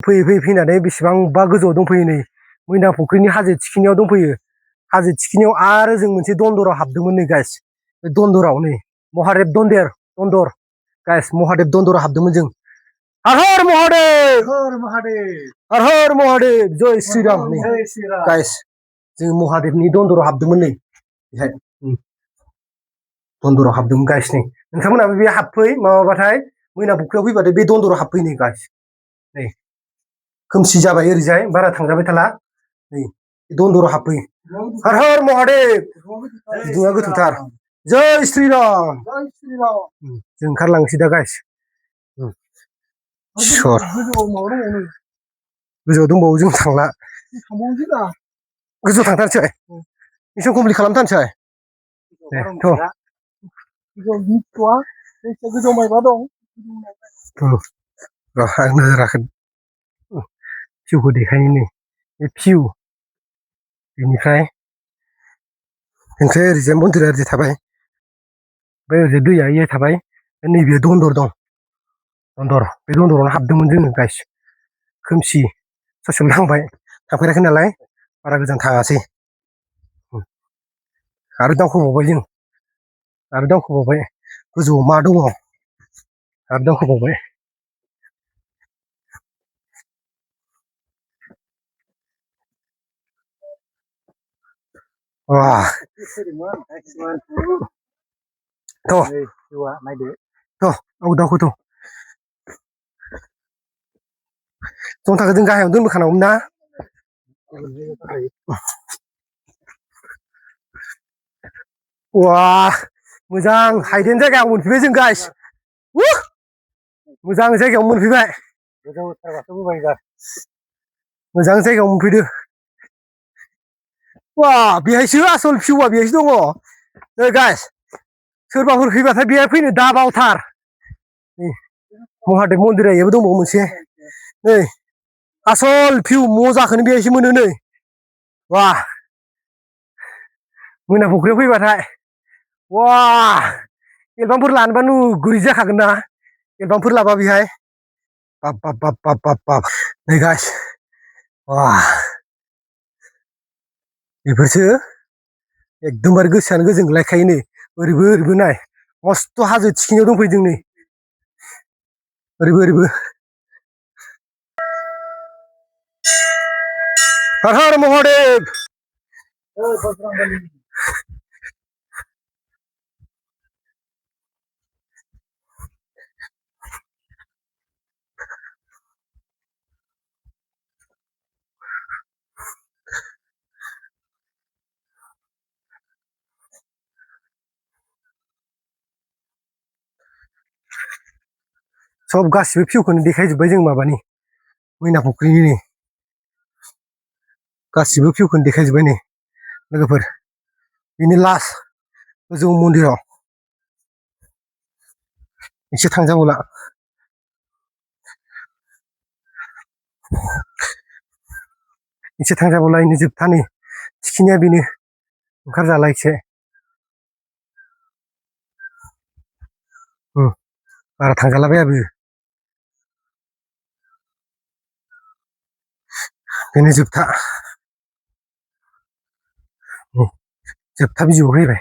फैयै फैयै फैनानै बेसेबांबा गोजौआव दंफैयो नै मैना फुख्रिनि हाजो थिखिनियाव दंफैयो। हाजो थिखिनियाव आरो जों मोनसे दन्दराव हाबदोंमोन नै गाइस। बे दन्दराव नै महादेब दन्दर गाइस महादेब दन्दराव हाबदोंमोन जों। हर हर महादेब हर हर महादेब जय श्री राम गाइस जों महादेबनि दन्दराव हाबदोंमोन नै बेहाय दन्दराव हाबदोंमोन गाइस नै नोंथांमोनाबो बे हाबफै माबाबाथाय मैना फुख्रियाव फैबाथाय बे दन्दराव हाबफै नै गाइस नै खोमसि जाबाय ओरैजाय बारा थांजाबाय थाला नै दन्दराव हाबफै हर हर महादेब बिदुङा गोथौथार जय श्री राम जों ओंखारलांसै दा गाइस इसर गोजौआव दंबावो जों थांला गोजौआव थांथारसै मिसन कमप्लिट खालामथारसै गोजौआव मायबा दं आं नोजोराखै भिउखौ देखायनो नै बे भिउ बेनिफ्राय ओमफ्राय ओरैजाय मन्दिरा ओरैजाय थाबाय ओमफ्राय ओरैजाय दैया इयो थाबाय नैबे दन्दर दं दन्दर बे दन्दरावनो हाबदोंमोन जोङो गाइस खोमसि ससेल' थांफेराखै नालाय बारा गोजान थाङासै आरो दावखोबावबाय जों आरो दावखोबावबाय गोजौआव मा दङ आरो दावखोबावबाय दावखोथ' जन्थाखौ जों गाहायाव दोनबोखानांगौमोन ना वा मोजां हाइडेन जायगायाव मोनफैबाय जों गाइस मोजां जायगायाव मोनफैबाय मोजां जायगायाव मोनफैदो वा बेहायसो आसल भिउआ बेहायसो दङ नै गाइस सोरबाफोर फैबाथाय बेहाय फैनो दाबावथार महादेब मन्दिरा इयावबो दंबावो मोनसे नै आसल भिउ मजाखौनो बेहायसो मोनो नै वा मैना फुख्रियाव फैबाथाय वा एलबामफोर लानोबा नोगोरै जाखागोन ना एलबामफोर लाबा बेहाय बाब नै गाइस वा बेफोरसो एकदमबारे गोसोआनो गोजोनग्लायखायो नै ओरैबो नाय मस्थ' हाजो थिखिनियाव दंफैयो जों नै ओरैबो हर हर महादेब सब गासिबो भिउखौनो देखायजोब्बाय जों माबानि मैना फुख्रिनि गासिबो भिउखौनो देखायजोब्बाय नै लोगोफोर बेनि लास्ट गोजौ मन्दिराव एसे थांजाबावला इनो जोबथा नै थिखिनिया बेनो ओंखारजाला एसे बारा थांजालाबायाबो बेनो जोबथा बिजौआव फैबाय